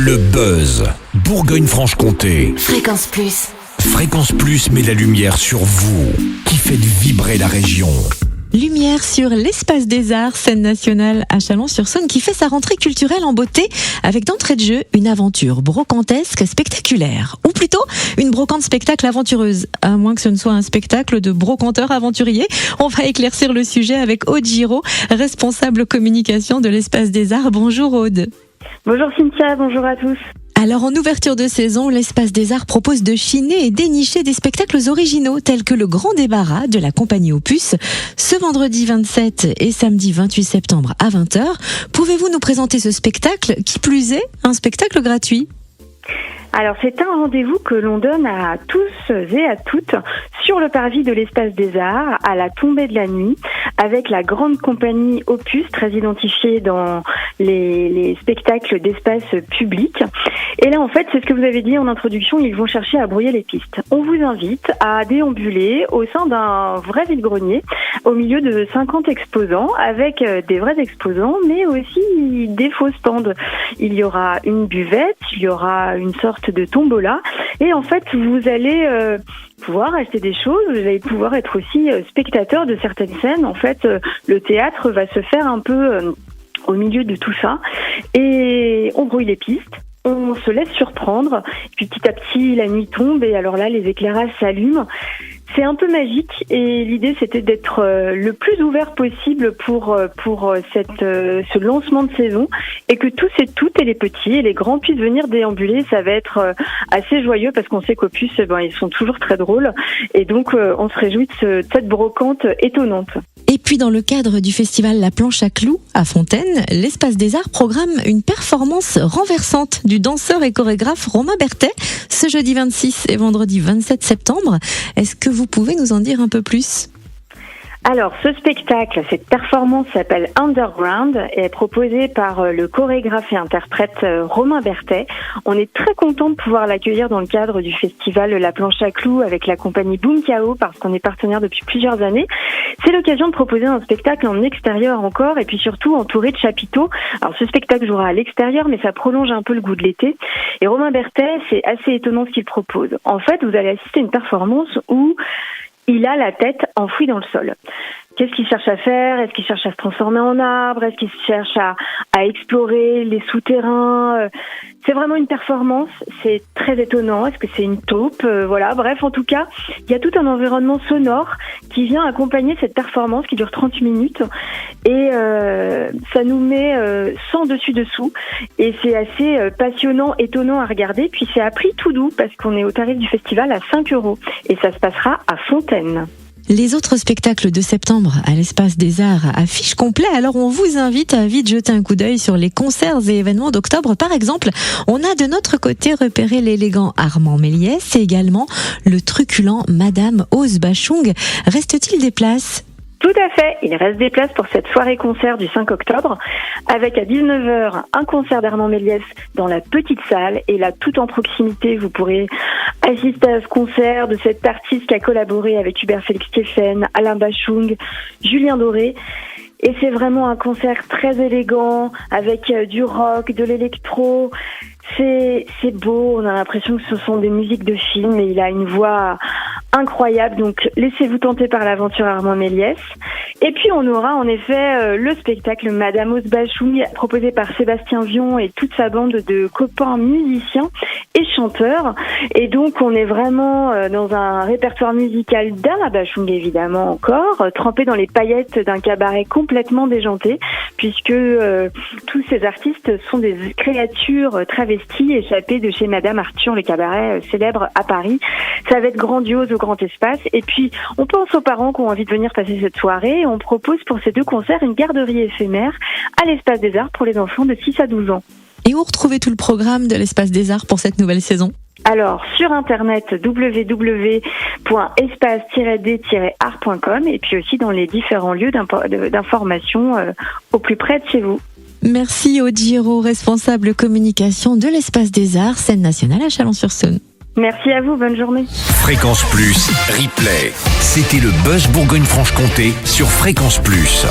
Le buzz. Bourgogne-Franche-Comté. Fréquence Plus. Fréquence Plus met la lumière sur vous, qui faites vibrer la région. Lumière sur l'Espace des Arts, scène nationale à Chalon-sur-Saône, qui fait sa rentrée culturelle en beauté avec d'entrée de jeu une aventure brocantesque spectaculaire. Ou plutôt, une brocante spectacle aventureuse. À moins que ce ne soit un spectacle de brocanteurs aventuriers. On va éclaircir le sujet avec Aude Giraud, responsable communication de l'Espace des Arts. Bonjour Aude. Bonjour Cynthia, bonjour à tous. Alors en ouverture de saison, l'Espace des Arts propose de chiner et dénicher des spectacles originaux tels que le Grand Débarras de la compagnie Opus, ce vendredi 27 et samedi 28 septembre à 20h. Pouvez-vous nous présenter ce spectacle, qui plus est, un spectacle gratuit ? Alors c'est un rendez-vous que l'on donne à tous et à toutes sur le parvis de l'Espace des Arts à la tombée de la nuit avec la grande compagnie Opus, très identifiée dans les spectacles d'espace public. Et là en fait c'est ce que vous avez dit en introduction, ils vont chercher à brouiller les pistes. On vous invite à déambuler au sein d'un vrai vide-grenier au milieu de 50 exposants avec des vrais exposants mais aussi des faux stands. Il y aura une buvette, il y aura une sorte de tombola et en fait vous allez pouvoir acheter des choses, vous allez pouvoir être aussi spectateur de certaines scènes. En fait le théâtre va se faire un peu au milieu de tout ça et on brouille les pistes. On se laisse surprendre, puis petit à petit la nuit tombe et alors là les éclairages s'allument. C'est un peu magique et l'idée c'était d'être le plus ouvert possible pour ce lancement de saison et que tous et toutes, et les petits et les grands, puissent venir déambuler. Ça va être assez joyeux parce qu'on sait qu'Opus, ils sont toujours très drôles et donc on se réjouit de cette brocante étonnante. Et puis dans le cadre du festival La Planche à Clous à Fontaine, l'Espace des Arts programme une performance renversante du danseur et chorégraphe Romain Berthet ce jeudi 26 et vendredi 27 septembre. Est-ce que vous pouvez nous en dire un peu plus ? Alors, ce spectacle, cette performance s'appelle Underground et est proposée par le chorégraphe et interprète Romain Berthet. On est très content de pouvoir l'accueillir dans le cadre du festival La Planche à Clous avec la compagnie Boom Kao parce qu'on est partenaire depuis plusieurs années. C'est l'occasion de proposer un spectacle en extérieur encore et puis surtout entouré de chapiteaux. Alors, ce spectacle jouera à l'extérieur mais ça prolonge un peu le goût de l'été. Et Romain Berthet, c'est assez étonnant ce qu'il propose. En fait, vous allez assister à une performance où il a la tête enfouie dans le sol. Qu'est-ce qu'il cherche à faire ? Est-ce qu'il cherche à se transformer en arbre ? Est-ce qu'il cherche à explorer les souterrains ? C'est vraiment une performance, c'est très étonnant. Est-ce que c'est une taupe ? Voilà, bref, en tout cas, il y a tout un environnement sonore qui vient accompagner cette performance qui dure 30 minutes. Et ça nous met sans dessus-dessous. Et c'est assez passionnant, étonnant à regarder. Puis c'est à prix tout doux parce qu'on est au tarif du festival à 5 €. Et ça se passera à Fontaine. Les autres spectacles de septembre à l'Espace des Arts affichent complet, alors on vous invite à vite jeter un coup d'œil sur les concerts et événements d'octobre. Par exemple, on a de notre côté repéré l'élégant Armand Méliès et également le truculent Madame Ose Bachung. Reste-t-il des places ? Tout à fait, il reste des places pour cette soirée-concert du 5 octobre, avec à 19h un concert d'Armand Méliès dans la petite salle, et là, tout en proximité, vous pourrez assister à ce concert de cet artiste qui a collaboré avec Hubert Félix Stéphane, Alain Bachung, Julien Doré. Et c'est vraiment un concert très élégant, avec du rock, de l'électro. C'est beau, on a l'impression que ce sont des musiques de film, et il a une voix incroyable, donc laissez-vous tenter par l'aventure Armand Méliès. Et puis on aura en effet le spectacle Madame Ose Bachung proposé par Sébastien Vion et toute sa bande de copains musiciens et chanteurs. Et donc on est vraiment dans un répertoire musical d'Alain Bachung évidemment encore, trempé dans les paillettes d'un cabaret complètement déjanté, puisque tous ces artistes sont des créatures travesties échappées de chez Madame Arthur, le cabaret célèbre à Paris. Ça va être grandiose au grand espace. Et puis, on pense aux parents qui ont envie de venir passer cette soirée. On propose pour ces deux concerts une garderie éphémère à l'Espace des Arts pour les enfants de 6 à 12 ans. Et où retrouvez tout le programme de l'Espace des Arts pour cette nouvelle saison ? Alors, sur internet, www.espace-d-art.com et puis aussi dans les différents lieux d'information au plus près de chez vous. Merci Aude Giraud, responsable communication de l'Espace des Arts, scène nationale à Chalon-sur-Saône. Merci à vous, bonne journée. Fréquence Plus, replay. C'était le buzz Bourgogne-Franche-Comté sur Fréquence Plus.